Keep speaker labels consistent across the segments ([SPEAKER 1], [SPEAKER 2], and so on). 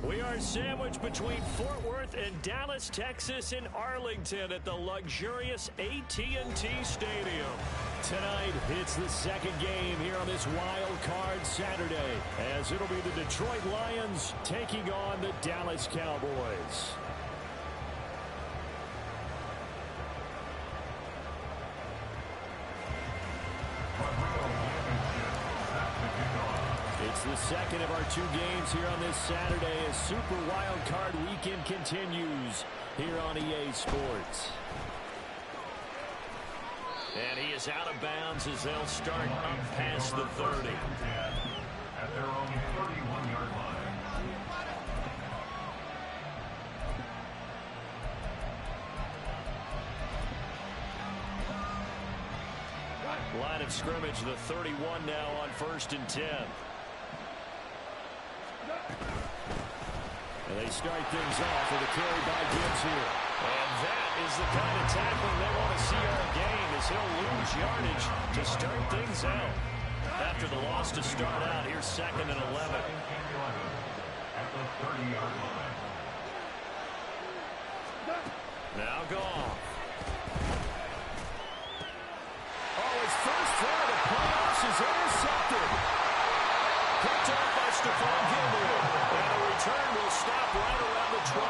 [SPEAKER 1] We are sandwiched between Fort Worth and Dallas, Texas, and Arlington at the luxurious AT&T Stadium. Tonight, it's the second game here on this wild card Saturday, as it'll be the Detroit Lions taking on the Dallas Cowboys. It's the second of our two games here on this Saturday as Super Wild Card Weekend continues here on EA Sports. And he is out of bounds as they'll start up past the 30.
[SPEAKER 2] At their own 31-yard line.
[SPEAKER 1] Line of scrimmage, the 31 now on 1st and 10. And they start things off with a carry by Gibbs here. And that is the kind of tackling they want to see all game, as he'll lose yardage to start things out. After the loss to start out, here's 2nd and 11.
[SPEAKER 2] At the 30-yard line.
[SPEAKER 1] Now gone. Oh, his first throw of the playoffs is intercepted. Picked up by Stephon Gilmore. And the return will stop right around the 25.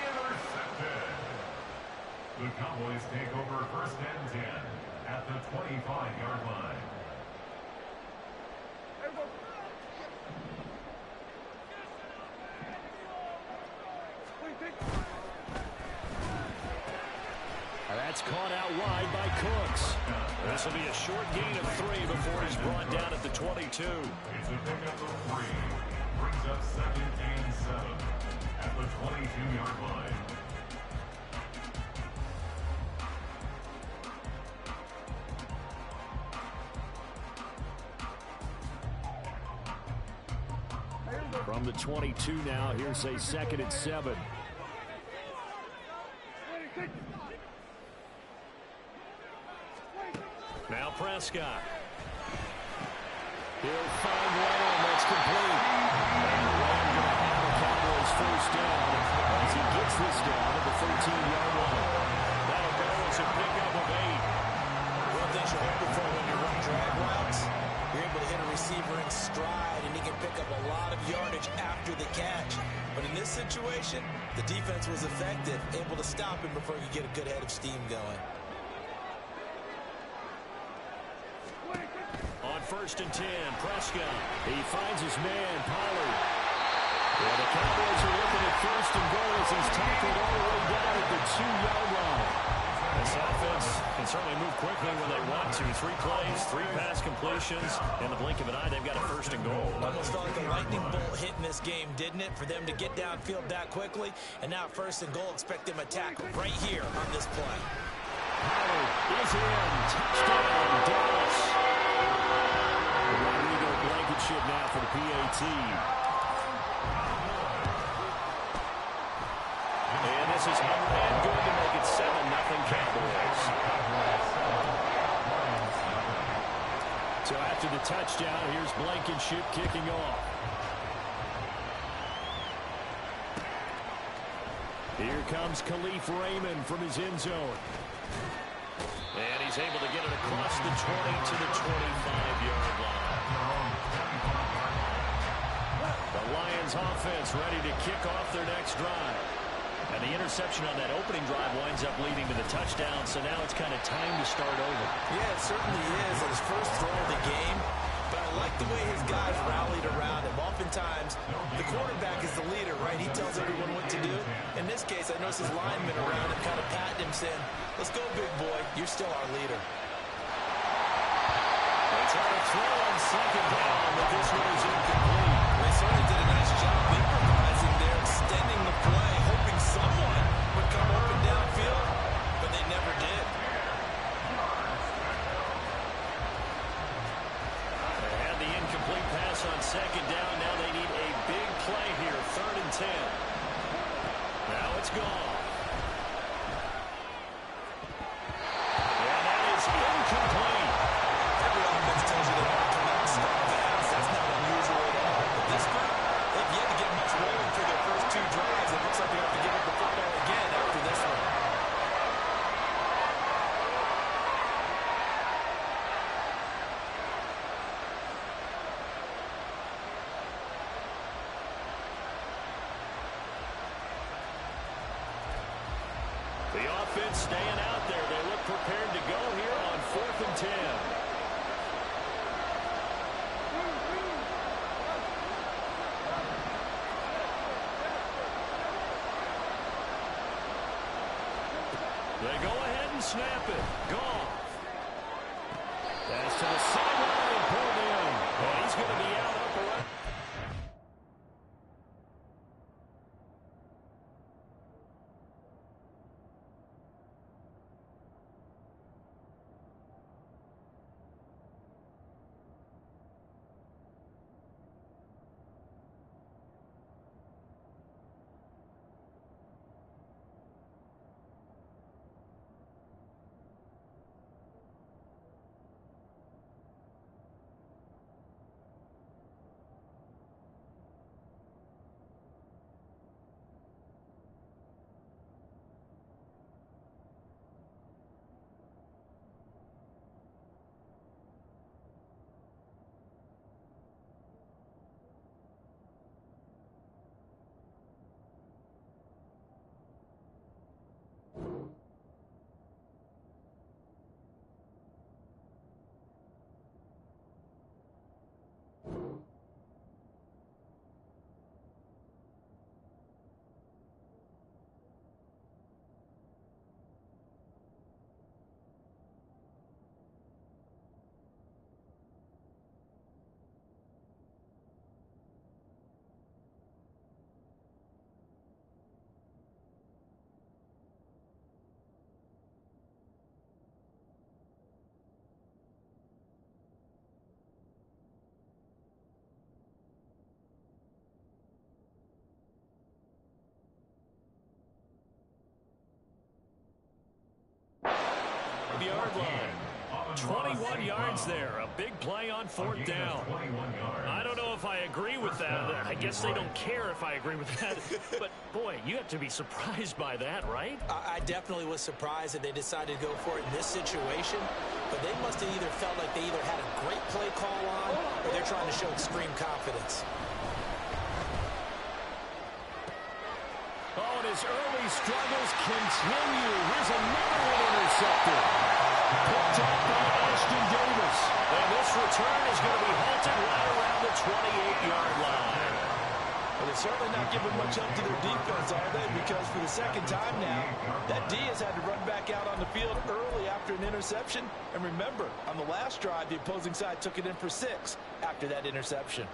[SPEAKER 2] Intercepted. The Cowboys take over 1st and 10 at the 25-yard line.
[SPEAKER 1] That's caught out wide by Cooks. This will be a short gain of 3 before he's brought down at the 22.
[SPEAKER 2] It's a pickup of 3. Brings up 2nd and 7 at the 22-yard line.
[SPEAKER 1] From the 22 now, here's a 2nd and 7. Now Prescott. He'll find Lamb. That's complete. And Lamb going to have the Cowboys first down as he gets this down at the 13-yard line. That'll go as a pickup of 8.
[SPEAKER 3] One thing you're hoping for when you run drag routes, you're able to hit a receiver in stride, and he can pick up a lot of yardage after the catch. But in this situation, the defense was effective, able to stop him before he could get a good head of steam going.
[SPEAKER 1] On 1st and 10, Prescott. He finds his man, Pollard. Yeah, the Cowboys are looking at 1st and goal as he's tackled all the way down at the 2-yard line. This offense can certainly move quickly when they want to. 3 plays, 3 pass completions. In the blink of an eye, they've got a 1st and goal.
[SPEAKER 3] Almost felt like a lightning bolt hit in this game, didn't it? For them to get downfield that quickly. And now 1st and goal, expect them to tackle right here on this play.
[SPEAKER 1] Pollard is in. Touchdown, Dallas. Rodrigo Blankenship now for the PAT. And this is up and good to make it 7-0 Cowboys. So after the touchdown, here's Blankenship kicking off. Here comes Khalif Raymond from his end zone. And he's able to get it across the 20 to the 25-yard line. The Lions offense ready to kick off their next drive. And the interception on that opening drive winds up leading to the touchdown, so now it's kind of time to start over.
[SPEAKER 3] Yeah, it certainly is. At his first throw of the game, but I like the way his guys rallied around him. Oftentimes, the quarterback is the leader, right? He tells everyone what to do. In this case, I noticed his linemen around him kind of patting him, saying, "Let's go, big boy. You're still our leader."
[SPEAKER 1] They try to throw on 2nd down, but this one is incomplete.
[SPEAKER 3] They certainly did a nice job improvising there, extending the play, hoping someone would come open downfield, but they never did.
[SPEAKER 1] They had the incomplete pass on 2nd down. Now they need a big play here, 3rd and 10. Now it's gone. And that is incomplete.
[SPEAKER 3] Every offense tells you they want to come out and start fast. That's not unusual at all. But this group, they've
[SPEAKER 1] The offense staying out there. They look prepared to go here on 4th and 10. They go ahead and snap it. Goff. Pass to the sideline and pulled in. And he's going to be out up around. Yard line. 21 yards there. A big play on 4th down. I don't know if I agree with that. I guess they don't care if I agree with that. But, boy, you have to be surprised by that, right?
[SPEAKER 3] I definitely was surprised that they decided to go for it in this situation. But they must have either felt like they either had a great play call on or they're trying to show extreme confidence.
[SPEAKER 1] Oh, and his early struggles continue. Here's another one intercepted. Picked up by Ashton Davis. And this return is going to be halted right around the 28-yard line.
[SPEAKER 3] Well, they're certainly not giving much up to their defense, are they? Because for the second time now, that D has had to run back out on the field early after an interception. And remember, on the last drive, the opposing side took it in for 6 after that interception.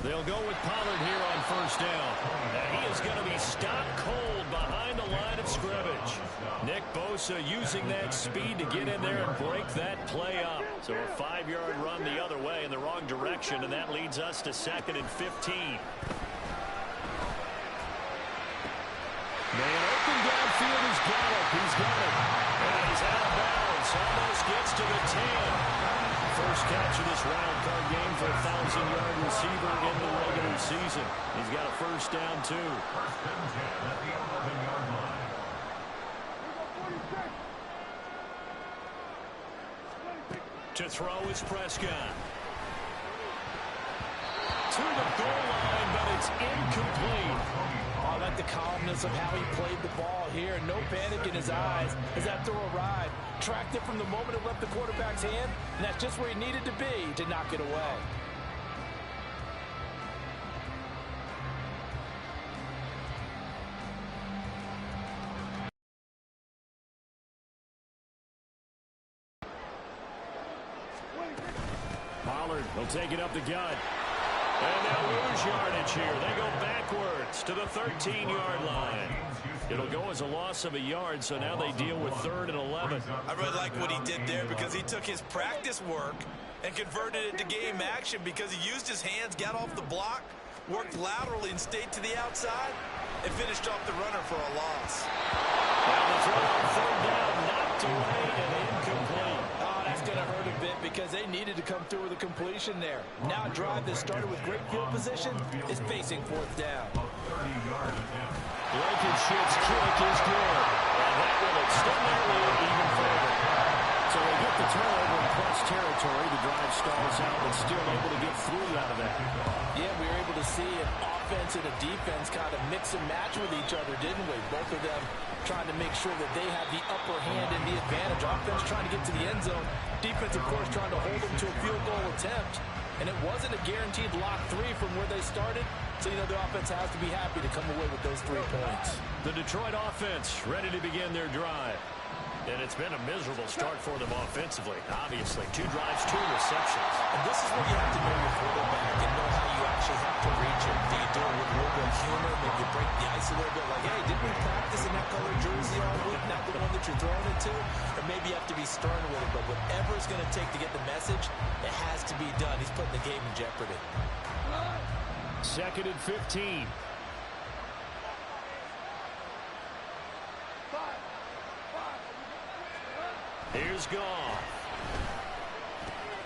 [SPEAKER 1] They'll go with Pollard here on 1st down. And he is going to be stopped cold behind the line of scrimmage. Nick Bosa using that speed to get in there and break that play up. So a 5-yard run the other way in the wrong direction, and that leads us to 2nd and 15. Man open downfield is Gallup. He's got it. And he's out of bounds. Almost gets to the 10. First catch of this wild card game for a 1,000-yard receiver in the regular season. He's got a 1st down, too.
[SPEAKER 2] 1st and 10 at the 11-yard line.
[SPEAKER 1] To throw is Prescott. To the goal line, but it's incomplete.
[SPEAKER 3] I like the calmness of how he played the ball here. No panic in his eyes as that throw arrived. Tracked it from the moment it left the quarterback's hand, and that's just where he needed to be to knock it away.
[SPEAKER 1] Pollard will take it up the gut. And they'll lose yardage here. They go backwards to the 13-yard line. It'll go as a loss of a yard, so now they deal with 3rd and 11.
[SPEAKER 3] I really like what he did there because he took his practice work and converted it to game action because he used his hands, got off the block, worked laterally and stayed to the outside, and finished off the runner for a loss.
[SPEAKER 1] Now the throw on 3rd down, knocked away and incomplete.
[SPEAKER 3] Oh, that's going to hurt a bit because they needed to come through with a completion there. Now a drive that started with great field position is facing 4th down.
[SPEAKER 2] 30-yard attempt.
[SPEAKER 1] Blankenship's kick is good. And that will extend their lead even further. So they get the turnover in plus territory. The drive stalls out, but still able to get 3 out of that.
[SPEAKER 3] Yeah, we were able to see an offense and a defense kind of mix and match with each other, didn't we? Both of them trying to make sure that they have the upper hand and the advantage. Offense trying to get to the end zone. Defense, of course, trying to hold them to a field goal attempt. And it wasn't a guaranteed lock 3 from where they started. So, you know, the offense has to be happy to come away with those 3 points.
[SPEAKER 1] The Detroit offense ready to begin their drive. And it's been a miserable start for them offensively. Obviously, 2 drives, 2 receptions.
[SPEAKER 3] And this is where you have to know your quarterback and know how you actually have to reach him. Do you do it with a little bit of humor? Maybe you break the ice a little bit like, hey, didn't we practice in that color jersey all week? Not the one that you're throwing it to? Or maybe you have to be stern with it. But whatever it's going to take to get the message, it has to be done. He's putting the game in jeopardy.
[SPEAKER 1] 2nd and 15. Here's Goff.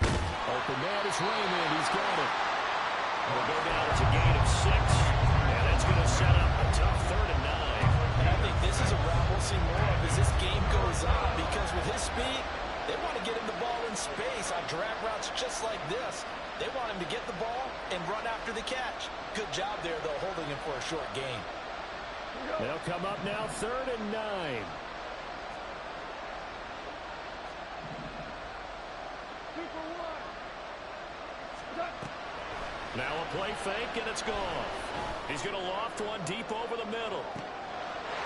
[SPEAKER 1] Open man is Raymond. He's got it. We'll go down. It's a gain of 6. And it's going to set up a tough 3rd and 9.
[SPEAKER 3] And I think this is a route we'll see more of as this game goes on. Because with his speed, they want to get him the ball in space on drag routes just like this. They want him to get the ball and run after the catch. Good job there, though, holding him for a short gain.
[SPEAKER 1] They'll come up now 3rd and 9. Now a play fake, and it's gone. He's going to loft one deep over the middle.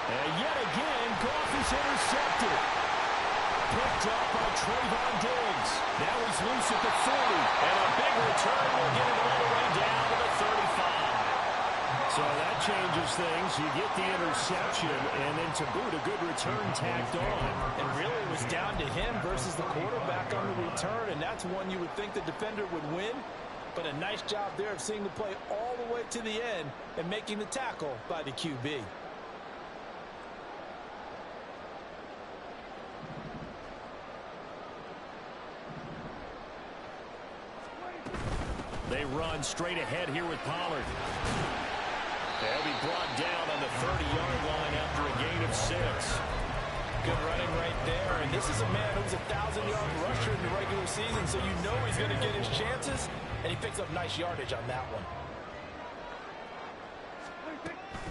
[SPEAKER 1] And yet again, Goff is intercepted. Picked up by Trayvon Diggs. Now he's loose at the 40. And a big return will get him all the way down to the 35. So that changes things. You get the interception, and then to boot, a good return tacked on.
[SPEAKER 3] And really, it was down to him versus the quarterback on the return, and that's one you would think the defender would win. But a nice job there of seeing the play all the way to the end and making the tackle by the QB.
[SPEAKER 1] They run straight ahead here with Pollard. They'll be brought down on the 30-yard line after a gain of 6.
[SPEAKER 3] Good running right there. And this is a man who's a 1,000-yard rusher in the regular season, so you know he's going to get his chances. And he picks up nice yardage on that one.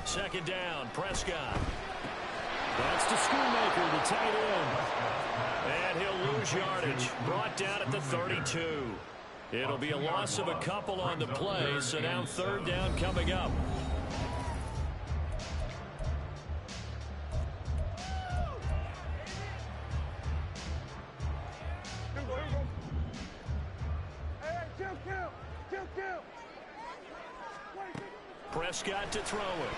[SPEAKER 1] 2nd down, Prescott. That's to Schoonmaker, the tight end. And he'll lose yardage. Brought down at the 32. It'll be a loss of a couple on the play, so now 3rd down coming up. Prescott to throw it.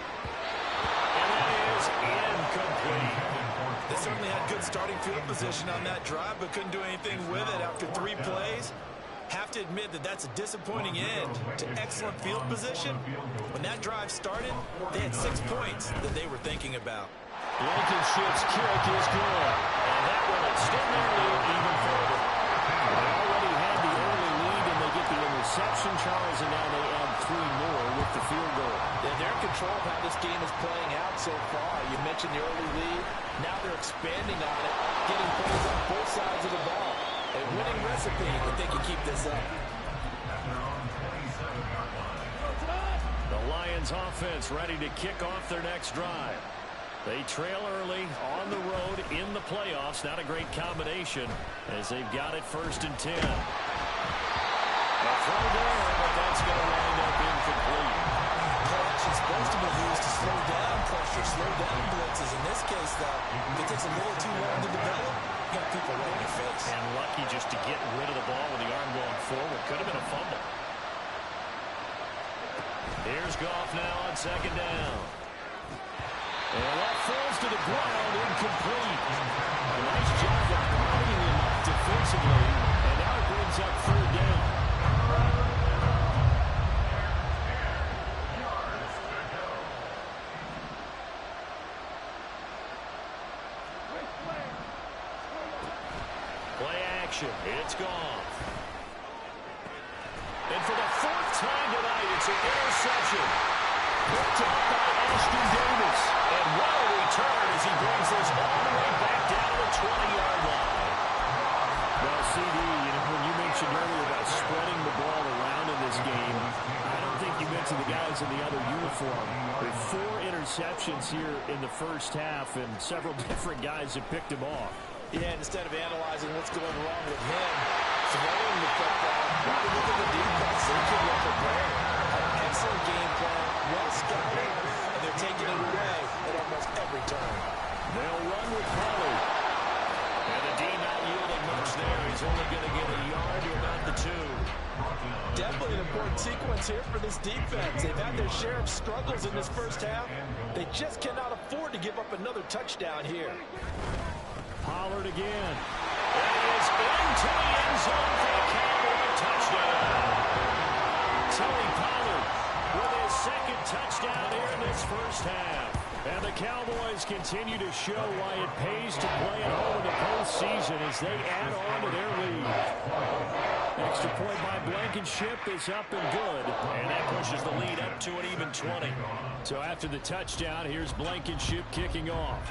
[SPEAKER 1] And that is incomplete.
[SPEAKER 3] They certainly had good starting field position on that drive, but couldn't do anything with it after 3 plays. Have to admit that that's a disappointing end to excellent field position. When that drive started, they had 6 points that they were thinking about.
[SPEAKER 1] Blankenship's kick is good. And that will extend their lead even further. They already had the early lead, and they get the interception, Charles, and now they add 3 more with the field goal.
[SPEAKER 3] Yeah, they're in control of how this game is playing out so far. You mentioned the early lead. Now they're expanding on it, getting plays on both sides of the ball. A winning recipe if they can keep this up.
[SPEAKER 1] The Lions offense ready to kick off their next drive. They trail early on the road in the playoffs. Not a great combination as they've got it 1st and 10. A throw there, but that's going to wind up incomplete.
[SPEAKER 3] Play action is supposed to be used to slow down pressure, slow down blitzes. In this case, though, if it takes a little too long to develop, you got people right in your face.
[SPEAKER 1] And lucky just to get rid of the ball with the arm going forward. Could have been a fumble. Here's Goff now on 2nd down. And that falls to the ground, incomplete. A nice job of guarding him up defensively. And now it brings up 3rd down. Play action. It's Goff. And for the 4th time tonight, it's an interception. Picked up by Ashton Davis. And what a return as he brings this all the way back down to the 20-yard line. Well, CD, when you mentioned earlier about spreading the ball around in this game, I don't think you mentioned the guys in the other uniform. With 4 interceptions here in the first half, and several different guys have picked him off.
[SPEAKER 3] Yeah, instead of analyzing what's going wrong with him, throwing the football, why look at the defense? They can look at Blair. An excellent game plan, well scouted, and they're taking it away at almost every turn.
[SPEAKER 1] They'll run with Pollard. And the D not yielding much there. He's only going to get a yard to about the 2.
[SPEAKER 3] Definitely an important sequence here for this defense. They've had their share of struggles in this first half. They just cannot afford to give up another touchdown here.
[SPEAKER 1] Pollard again. And he is into the end zone for a Cowboy touchdown. Tony Pollard with his second touchdown here in this first half. And the Cowboys continue to show why it pays to play at home in the postseason as they add on to their lead. Extra point by Blankenship is up and good. And that pushes the lead up to an even 20. So after the touchdown, here's Blankenship kicking off.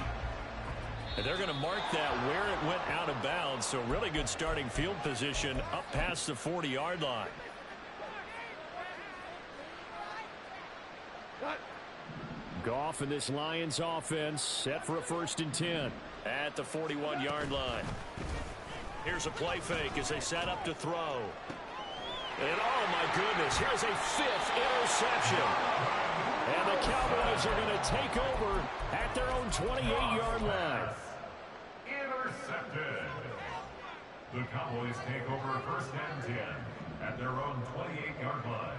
[SPEAKER 1] And they're going to mark that where it went out of bounds. So really good starting field position up past the 40-yard line. Goff and this Lions offense set for a 1st and 10 at the 41-yard line. Here's a play fake as they set up to throw. And oh my goodness, here's a 5th interception. And the Cowboys are going to take over at their own 28-yard line.
[SPEAKER 2] Intercepted. The Cowboys take over 1st and 10 at their own 28-yard line.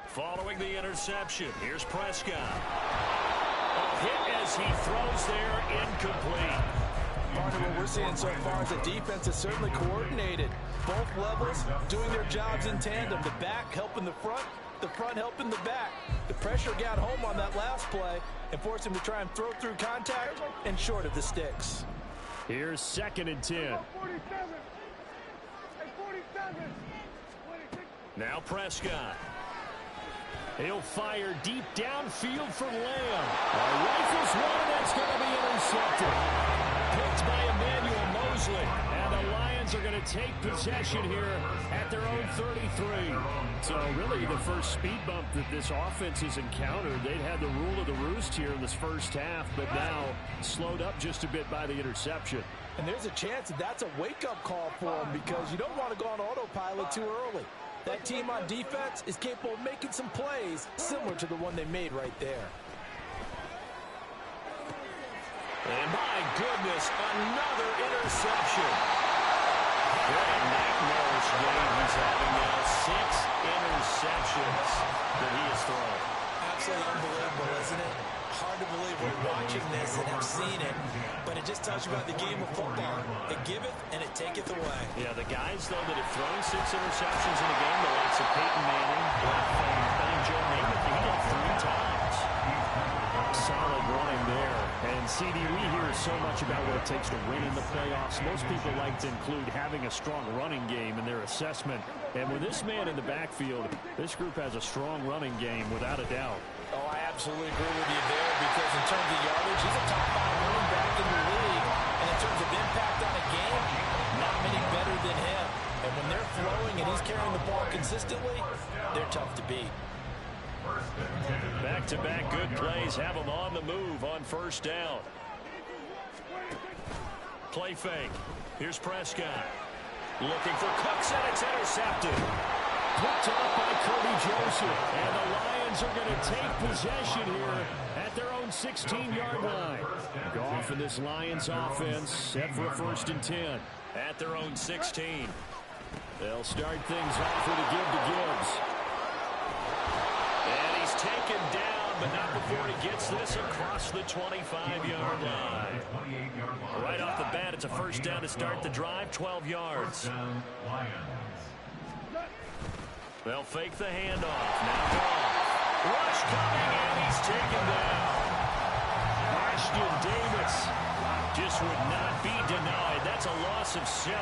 [SPEAKER 1] Following the interception, here's Prescott. A hit as he throws there, incomplete.
[SPEAKER 3] Part of what we're seeing so far is the defense is certainly coordinated. Both levels doing their jobs in tandem. The back helping the front helping the back. The pressure got home on that last play and forced him to try and throw through contact and short of the sticks.
[SPEAKER 1] Here's 2nd and 10. Now Prescott. He'll fire deep downfield for Lamb. Rifles one, and that's going to be intercepted. Picked by Emmanuel Mosley. And the Lions are going to take possession here at their own 33. So really the first speed bump that this offense has encountered. They'd had the rule of the roost here in this first half, but now slowed up just a bit by the interception.
[SPEAKER 3] And there's a chance that that's a wake-up call for them because you don't want to go on autopilot too early. That team on defense is capable of making some plays similar to the one they made right there.
[SPEAKER 1] And my goodness, another interception. What a nightmarish game he's having now. 6 interceptions that he has thrown.
[SPEAKER 3] Absolutely unbelievable, isn't it? Hard to believe we're watching this and have seen it, but it just tells you about the game of football. It giveth and it taketh away.
[SPEAKER 1] Yeah, the guys, though, that have thrown 6 interceptions in a game, the likes of Peyton Manning, and Joe Namath, he did 3 times. Solid running there. And, CD, we hear so much about what it takes to win in the playoffs. Most people like to include having a strong running game in their assessment. And with this man in the backfield, this group has a strong running game, without a doubt.
[SPEAKER 3] Oh, I absolutely agree with you there because in terms of yardage, he's a top 5 running back in the league. And in terms of impact on a game, not many better than him. And when they're flowing and he's carrying the ball consistently, they're tough to beat.
[SPEAKER 1] Back-to-back good plays have them on the move on 1st down. Play fake. Here's Prescott. Looking for Cooks, and it's intercepted. Picked up by Kirby Joseph. And the Lions are going to take possession here at their own 16-yard line. Goff and this Lions offense set for a 1st and 10 at their own 16. They'll start things off with a give to Gibbs. And he's taken down, but not before he gets this across the 25-yard line. Right off the bat, it's a 1st down to start the drive, 12 yards. They'll fake the handoff. Now Goff. Rush coming, and he's taken down. Ashton Davis just would not be denied. That's a loss of 7.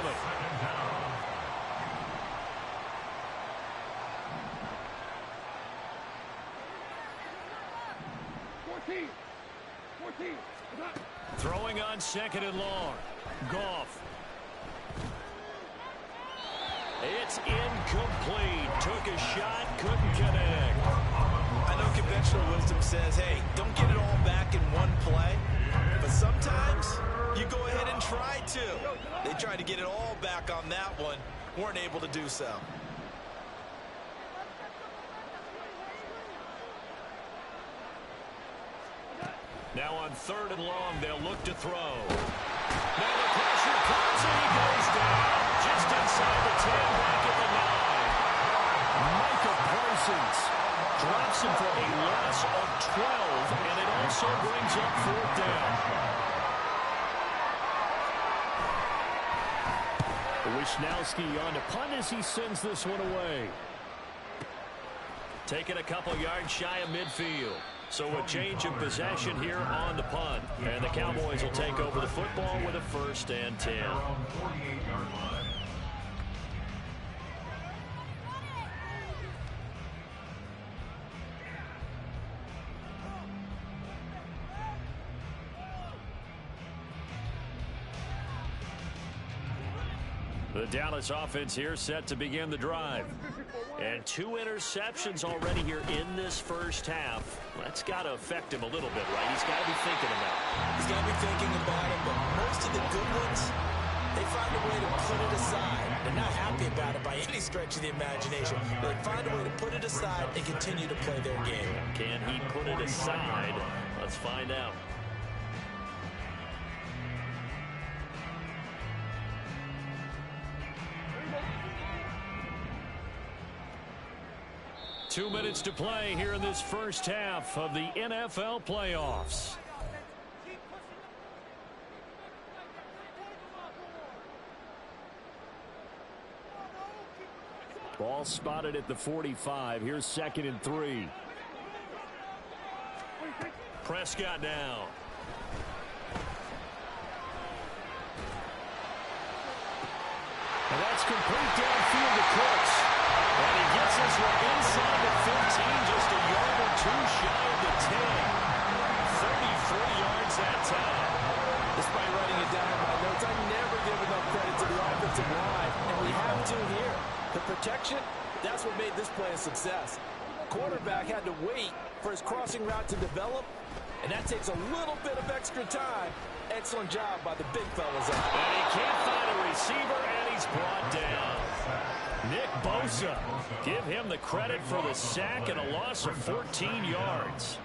[SPEAKER 1] Throwing on second and long. Goff. It's incomplete. Took a shot, couldn't connect.
[SPEAKER 3] I know conventional wisdom says, hey, don't get it all back in one play. But sometimes you go ahead and try to. They tried to get it all back on that one. Weren't able to do so.
[SPEAKER 1] Now on third and long, they'll look to throw. Now the pressure comes and he goes down. Just inside the 10, back at the 9. Micah Parsons drops him for a loss of 12, and it also brings up fourth down. Wisnowski on to punt as he sends this one away. Taking a couple yards shy of midfield. So a change of possession here on the punt. And the Cowboys will take over the football with a 1st and 10. The Dallas offense here set to begin the drive. And 2 interceptions already here in this first half. That's got to affect him a little bit, right? He's got to be thinking about it.
[SPEAKER 3] He's got to be thinking about it, but most of the good ones, they find a way to put it aside. They're not happy about it by any stretch of the imagination. They find a way to put it aside and continue to play their game.
[SPEAKER 1] Can he put it aside? Let's find out. Two minutes to play here in this first half of the NFL playoffs. Ball spotted at the 45. Here's 2nd and 3. Prescott down. And that's complete downfield to Cooks. And he gets this one inside the 15, just a yard or 2 shy of the 10. 33 yards that time.
[SPEAKER 3] Despite writing it down in my notes, I never give enough credit to the offensive line, and we have to here. The protection, that's what made this play a success. Quarterback had to wait for his crossing route to develop, and that takes a little bit of extra time. Excellent job by the big fellas out.
[SPEAKER 1] And he can't find a receiver, and he's brought down. Nick Bosa, give him the credit for the sack and a loss of 14 yards.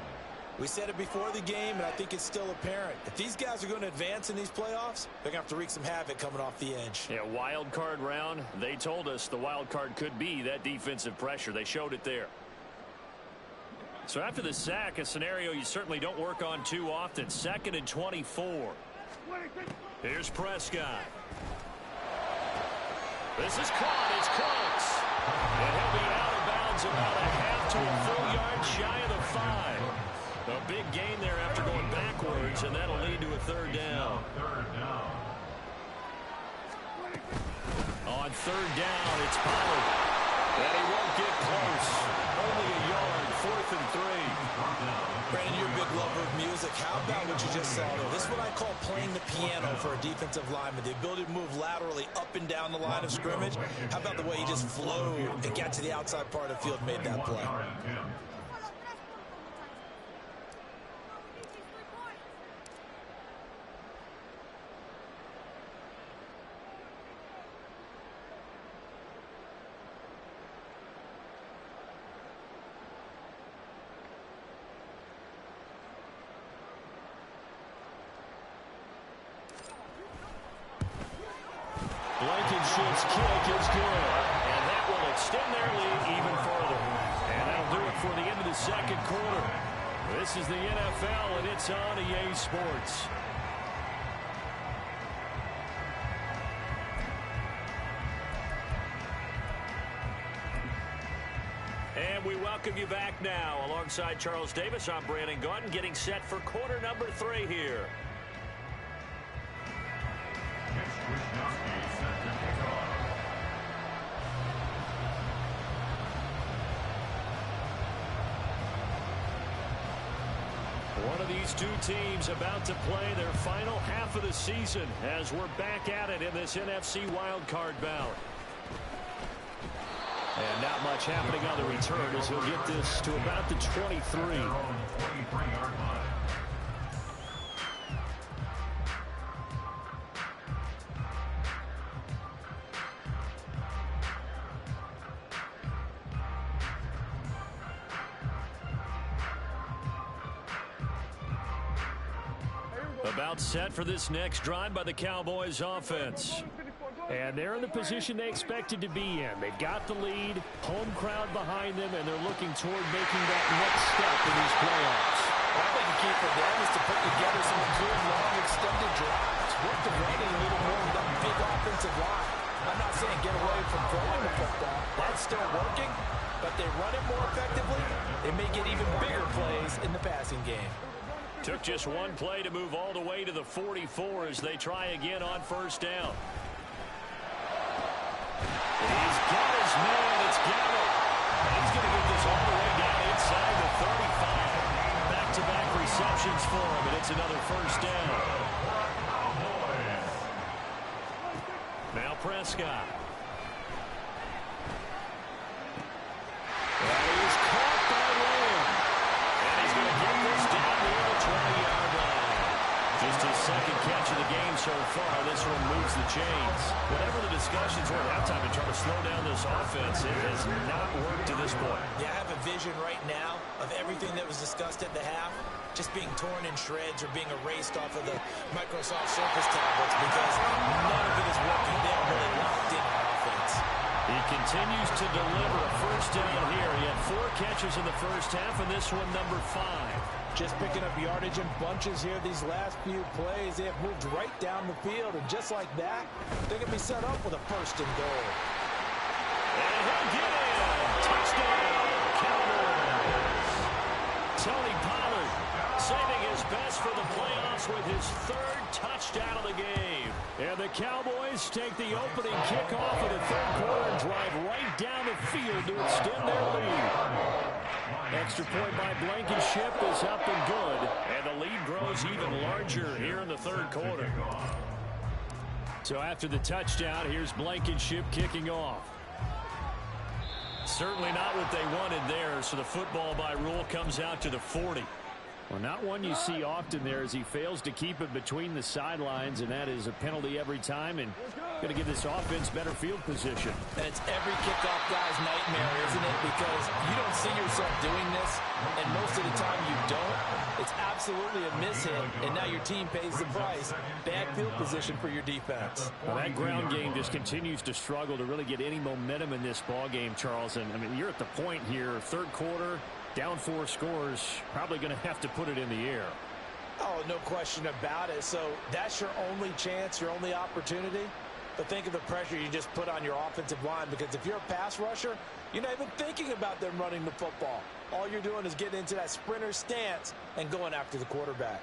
[SPEAKER 3] We said it before the game, and I think it's still apparent. If these guys are going to advance in these playoffs, they're going to have to wreak some havoc coming off the edge.
[SPEAKER 1] Yeah, wild card round. They told us the wild card could be that defensive pressure. They showed it there. So after the sack, a scenario you certainly don't work on too often. 2nd and 24. Here's Prescott. This is caught. It's close. And he'll be out of bounds about a half to a full yard shy of the 5. A big gain there after going backwards, and that'll lead to a 3rd down. On 3rd down, it's Pollard. And he won't get close. Only a yard, 4th and 3.
[SPEAKER 3] Brandon, you're a big lover of music. How about what you just saw there? This is what I call playing the piano for a defensive lineman. The ability to move laterally up and down the line of scrimmage. How about the way he just flowed and got to the outside part of the field and made that play?
[SPEAKER 1] Blankenship's kick is good. And that will extend their lead even further. And that'll do it for the end of the 2nd quarter. This is the NFL, and it's on EA Sports. And we welcome you back now. Alongside Charles Davis, I'm Brandon Gaudin, getting set for quarter number 3 here. One of These two teams about to play their final half of the season as we're back at it in this NFC wildcard bout. And not much happening on the return as he'll get this to about the 23. About set for this next drive by the Cowboys offense. And they're in the position they expected to be in. They've got the lead, home crowd behind them, and they're looking toward making that next step in these playoffs.
[SPEAKER 3] I think the key for them is to put together some good, long, extended drives. Work the running a little more with that big offensive line. I'm not saying get away from throwing the football. That's still working, but they run it more effectively. They may get even bigger plays in the passing game.
[SPEAKER 1] Took just one play to move all the way to the 44 as they try again on first down. He's got his man. It's Gallup. He's going to get this all the way down inside the 35. Back-to-back receptions for him, and it's another first down. Now Prescott. And he's caught by Lamb. And he's going to get this down near the 20-yard line. Just his second catch of the game so far. This one moves the chains. Whatever the discussions were at halftime to try to slow down this offense, it has not worked to this point.
[SPEAKER 3] Yeah, I have a vision right now of everything that was discussed at the half just being torn in shreds or being erased off of the Microsoft Surface tablets because none of it is working. They are really locked in on offense.
[SPEAKER 1] He continues to deliver a first down here. He had 4 catches in the first half, and this one number 5.
[SPEAKER 3] Just picking up yardage in bunches here these last few plays. They have moved right down the field, and just like that, they can be set up with a first and goal.
[SPEAKER 1] And he'll get in. Touchdown, Cowboys. Tony Pollard saving his best for the playoffs with his 3rd touchdown of the game. And the Cowboys take the opening kickoff of the 3rd quarter and drive right down the field to extend their lead. Extra point by Blankenship is up and good. And the lead grows even larger here in the 3rd quarter. So after the touchdown, here's Blankenship kicking off. Certainly not what they wanted there, so the football by rule comes out to the 40. Well, not one you see often there as he fails to keep it between the sidelines, and that is a penalty every time, and going to give this offense better field position.
[SPEAKER 3] And it's every kickoff guy's nightmare, isn't it? Because you don't see yourself doing this, and most of the time you don't. It's absolutely a mishit, and now your team pays the price. Bad field position for your defense.
[SPEAKER 1] Well, that ground game just continues to struggle to really get any momentum in this ball game, Charles. And I mean, you're at the point here, 3rd quarter, down 4 scores, probably going to have to put it in the air.
[SPEAKER 3] Oh, no question about it. So that's your only chance, your only opportunity. But think of the pressure you just put on your offensive line, because if you're a pass rusher, you're not even thinking about them running the football. All you're doing is getting into that sprinter stance and going after the quarterback.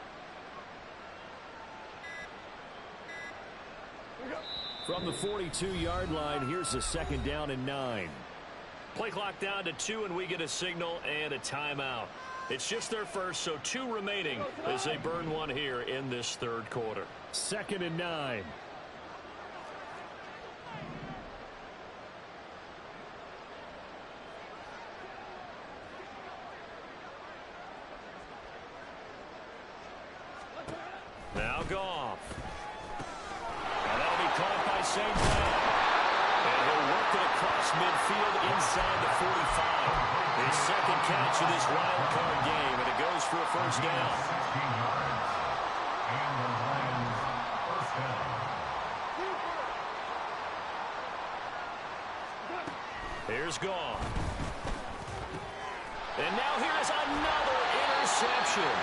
[SPEAKER 1] From the 42-yard line, here's the 2nd down and 9. Play clock down to 2, and we get a signal and a timeout. It's just their first, so 2 remaining as they burn one here in this 3rd quarter. 2nd and 9. Now Goff. And that'll be caught by St. Brown. And he'll work it across midfield inside the 45. His 2nd catch of this wild card game, and it goes for a first down. Here's Goff. And now here is another interception.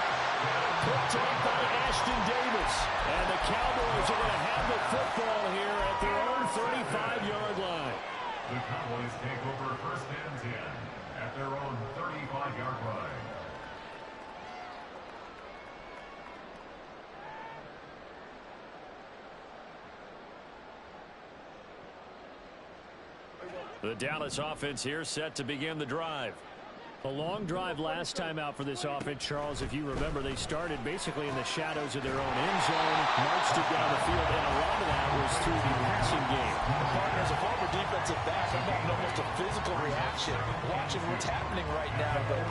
[SPEAKER 1] Picked up by Ashton Davis. And the Cowboys are going to have the football here at their own 35-yard line.
[SPEAKER 2] The Cowboys take over 1st and 10 at their own 35-yard line.
[SPEAKER 1] The Dallas offense here set to begin the drive. A long drive last time out for this offense, Charles. If you remember, they started basically in the shadows of their own end zone, marched it down the field, and a lot of that was through the passing game.
[SPEAKER 3] Partner, as a former defensive back, I'm having almost a physical reaction watching what's happening right now. But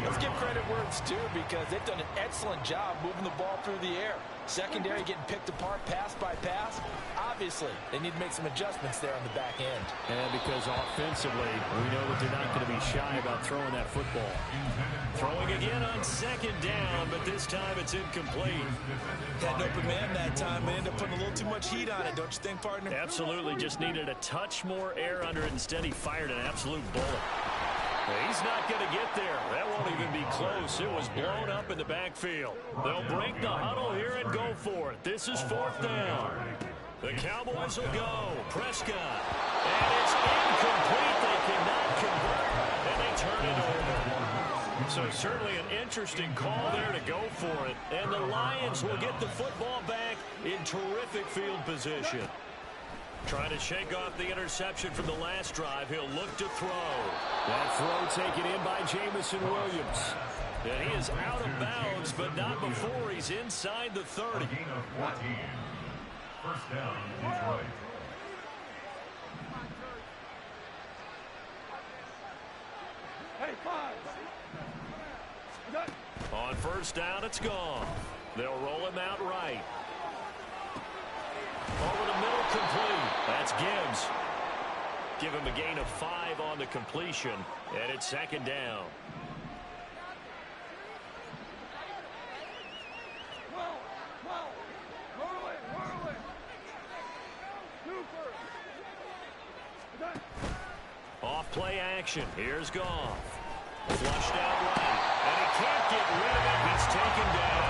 [SPEAKER 3] let's give credit where it's due, because they've done an excellent job moving the ball through the air. Secondary getting picked apart pass by pass. Obviously, they need to make some adjustments there on the back end.
[SPEAKER 1] And because offensively, we know that they're not going to be shy about throwing that football. Throwing again on second down, but this time it's incomplete.
[SPEAKER 3] Had an open man that time, but ended up putting a little too much heat on it, don't you think, partner?
[SPEAKER 1] Absolutely, just needed a touch more air under it. Instead, he fired an absolute bullet. He's not going to get there. That won't even be close. It was blown up in the backfield. They'll break the huddle here and go for it. This is fourth down. The Cowboys will go. Prescott. And it's incomplete. They cannot convert. And they turn it over. So certainly an interesting call there to go for it. And the Lions will get the football back in terrific field position. Trying to shake off the interception from the last drive. He'll look to throw. That throw taken in by Jamison Williams. And he is out of bounds, but not before he's inside the 30.
[SPEAKER 2] Gain of 14. First down, Detroit.
[SPEAKER 1] On first down, it's gone. They'll roll him out right. Over the middle, complete. That's Gibbs. Give him a gain of 5 on the completion, and it's second down. Off play action. Here's Goff. Flushed out right, and he can't get rid of it. He's taken down.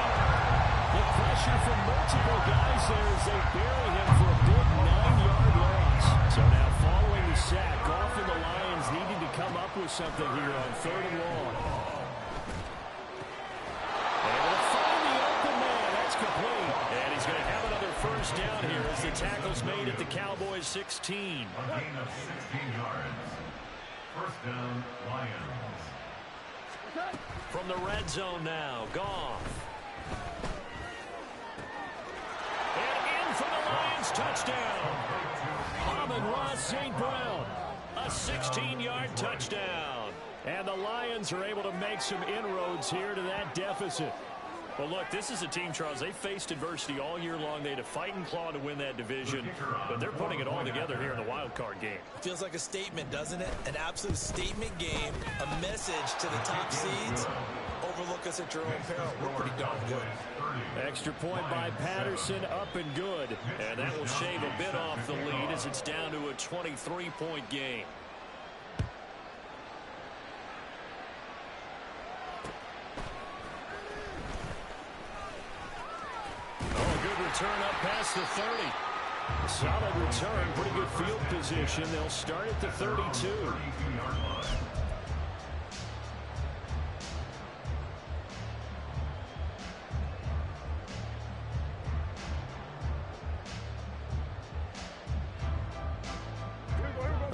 [SPEAKER 1] The pressure from multiple guys there as they bury him for a big 9-yard loss. So now following the sack, Goff and the Lions needing to come up with something here on third and long. Able to find the open man. That's complete. And he's going to have another first down here as the tackle's made at the Cowboys 16.
[SPEAKER 2] A gain of 16 yards. First down, Lions.
[SPEAKER 1] From the red zone now, Goff. And in for the Lions, touchdown. Amon-Ra St. Brown, a 16-yard touchdown. And the Lions are able to make some inroads here to that deficit. Well, look, this is a team, Charles. They faced adversity all year long. They had to fight and claw to win that division, but they're putting it all together here in the wild card game.
[SPEAKER 3] Feels like a statement, doesn't it? An absolute statement game, a message to the top seeds. Overlook us at your own peril. We're pretty darn good.
[SPEAKER 1] Extra point by Patterson, up and good. And that will shave a bit off the lead as it's down to a 23-point game. Return up past the 30. Solid return, pretty good field position. They'll start at the 32.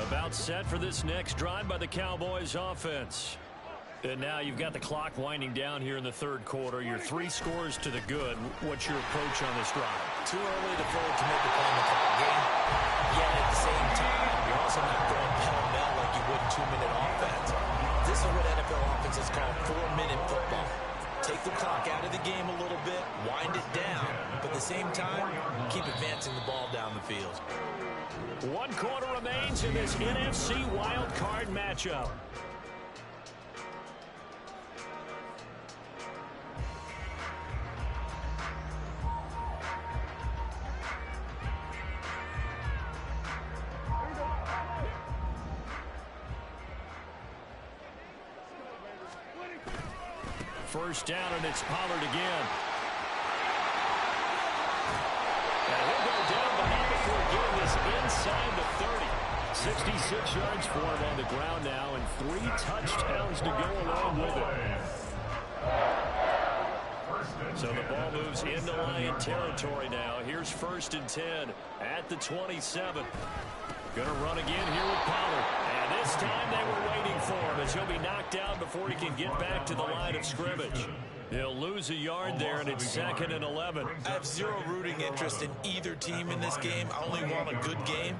[SPEAKER 1] About set for this next drive by the Cowboys offense. And now you've got the clock winding down here in the third quarter. You're 3 scores to the good. What's your approach on this drive?
[SPEAKER 3] Too early to forward to make a play in the clock game. Yet at the same time, you're also not going pell-mell like you would in 2-minute offense. This is what NFL offenses call 4-minute football. Take the clock out of the game a little bit, wind it down, but at the same time, keep advancing the ball down the field.
[SPEAKER 1] 1 quarter remains in this NFC wild card matchup. First down, and it's Pollard again. And he'll go down, but not before getting this inside the 30. 66 yards for him on the ground now, and 3 touchdowns to go along with it. So the ball moves into Lion territory now. Here's 1st and 10 at the 27. Going to run again here with Pollard. And this time they were waiting for him as he'll be knocked down before he can get back to the line of scrimmage. He'll lose a yard there, and it's 2nd and 11.
[SPEAKER 3] I have zero rooting interest in either team in this game. I only want a good game.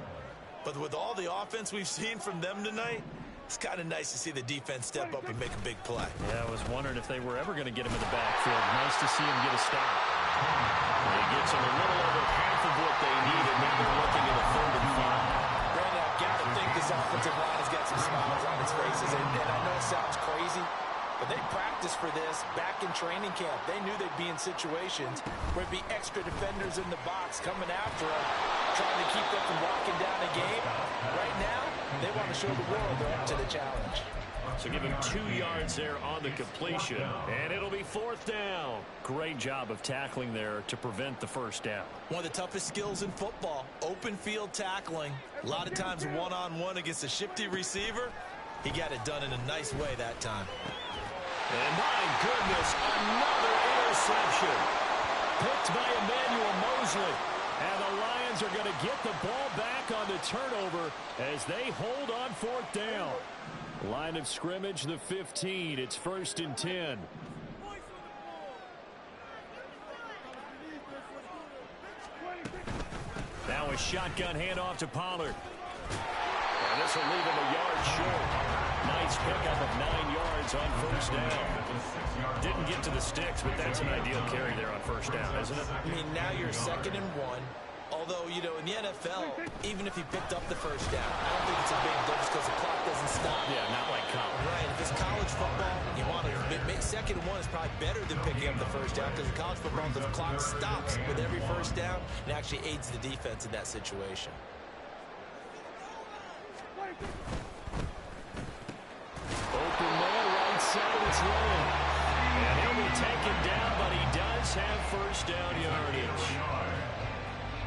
[SPEAKER 3] But with all the offense we've seen from them tonight, it's kind of nice to see the defense step up and make a big play.
[SPEAKER 1] Yeah, I was wondering if they were ever going to get him in the backfield. Nice to see him get a stop. He gets him a little over half of what they needed. Now they're looking at a 3rd and 5.
[SPEAKER 3] Brandon, I've got to think this offensive line has got some smiles on its faces. And I know it sounds crazy, but they practiced for this back in training camp. They knew they'd be in situations where there'd be extra defenders in the box coming after them, trying to keep them from walking down a game. Right now, they want to show the world they're up to the challenge.
[SPEAKER 1] So give him 2 yards there on the completion, and it'll be 4th down. Great job of tackling there to prevent the 1st down.
[SPEAKER 3] One of the toughest skills in football, open field tackling. A lot of times one-on-one against a shifty receiver. He got it done in a nice way that time.
[SPEAKER 1] And my goodness, another interception. Picked by Emmanuel Mosley. And the Lions are going to get the ball back on the turnover as they hold on 4th down. Line of scrimmage, the 15. It's 1st and 10. Now a shotgun handoff to Pollard. And this will leave him a yard short. Nice pickup of 9 yards on 1st down. Didn't get to the sticks, but that's an ideal carry there on 1st down, isn't it?
[SPEAKER 3] I mean, now you're 2nd and 1. Although, you know, in the NFL, even if he picked up the 1st down, I don't think it's a big difference because the clock doesn't stop.
[SPEAKER 1] Yeah, not like college.
[SPEAKER 3] Right. If it's college football, you want to 2nd and 1 is probably better than picking up the 1st down because in college football, the clock stops with every 1st down and actually aids the defense in that situation.
[SPEAKER 1] Open man, right side, it's Lynn. And he'll be taken down, but he does have 1st down yardage.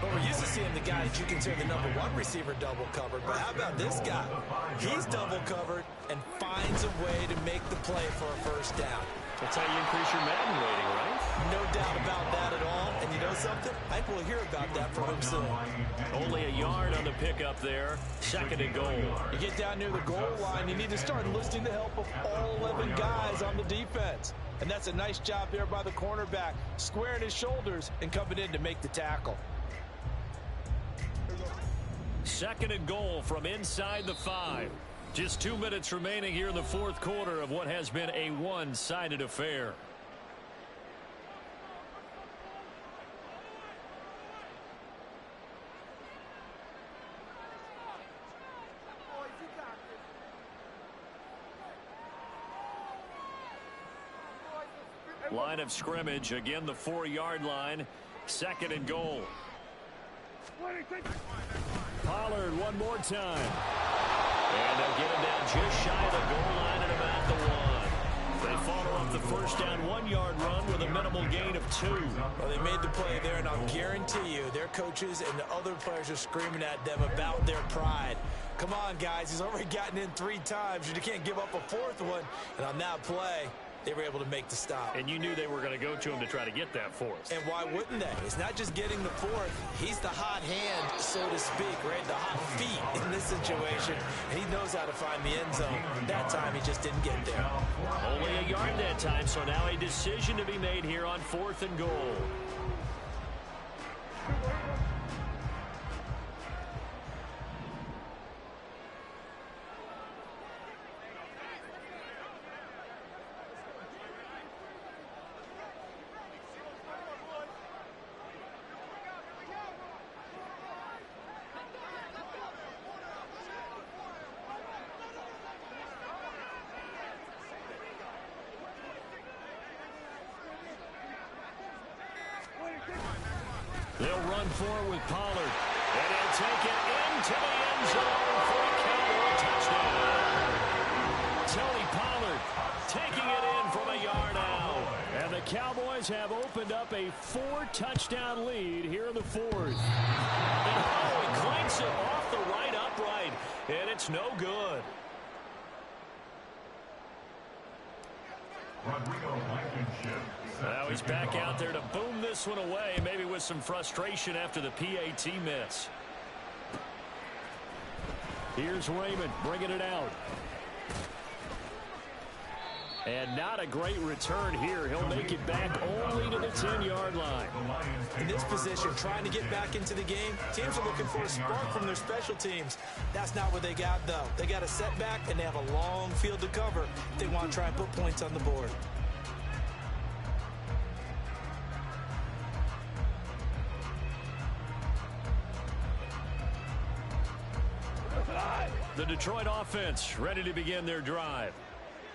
[SPEAKER 3] But we're used to seeing the guy that you consider the #1 receiver double covered. But how about this guy? He's double covered and finds a way to make the play for a 1st down.
[SPEAKER 1] That's how you increase your Madden rating, right?
[SPEAKER 3] No doubt about that at all. And you know something? I think we'll hear about that from him soon.
[SPEAKER 1] Only a yard on the pickup there. 2nd and goal.
[SPEAKER 3] You get down near the goal line, you need to start enlisting the help of all 11 guys on the defense. And that's a nice job there by the cornerback, squaring his shoulders and coming in to make the tackle.
[SPEAKER 1] 2nd and goal from inside the 5. Just 2 minutes remaining here in the 4th quarter of what has been a one-sided affair. Line of scrimmage, again the 4-yard line. 2nd and goal. Pollard one more time. And they'll get him down just shy of the goal line at about the 1. They follow up the 1st down 1-yard run with a minimal gain of 2.
[SPEAKER 3] Well, they made the play there, and I'll guarantee you their coaches and the other players are screaming at them about their pride. Come on, guys. He's already gotten in 3 times. You can't give up a 4th one. And on that play, they were able to make the stop.
[SPEAKER 1] And you knew they were going to go to him to try to get that 4th.
[SPEAKER 3] And why wouldn't they? It's not just getting the 4th. He's the hot hand, so to speak, right? The hot feet in this situation. And he knows how to find the end zone. That time, he just didn't get there.
[SPEAKER 1] Only a yard that time, so now a decision to be made here on 4th and goal. They'll run forward with Pollard. And he'll take it into the end zone for a Cowboy touchdown. Tony Pollard taking it in from a yard out. And the Cowboys have opened up a 4-touchdown lead here in the 4th. And he clanks it off the right upright. And it's no good. Now he's back out there to boom this one away, maybe with some frustration after the PAT miss. Here's Raymond bringing it out. And not a great return here. He'll make it back only to the 10-yard line.
[SPEAKER 3] In this position, trying to get back into the game, teams are looking for a spark from their special teams. That's not what they got, though. They got a setback, and they have a long field to cover if they want to try and put points on the board.
[SPEAKER 1] The Detroit offense ready to begin their drive.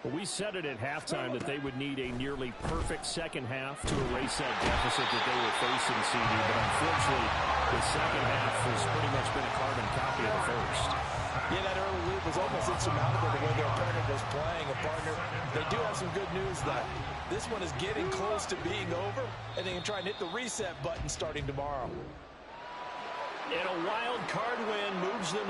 [SPEAKER 1] Well, we said it at halftime that they would need a nearly perfect second half to erase that deficit that they were facing, CD. But unfortunately, the second half has pretty much been a carbon copy of the first.
[SPEAKER 3] Yeah, that early lead was almost insurmountable the way their opponent was playing. A partner, they do have some good news, though. This one is getting close to being over, and they can try and hit the reset button starting tomorrow.
[SPEAKER 1] And a wild card win moves them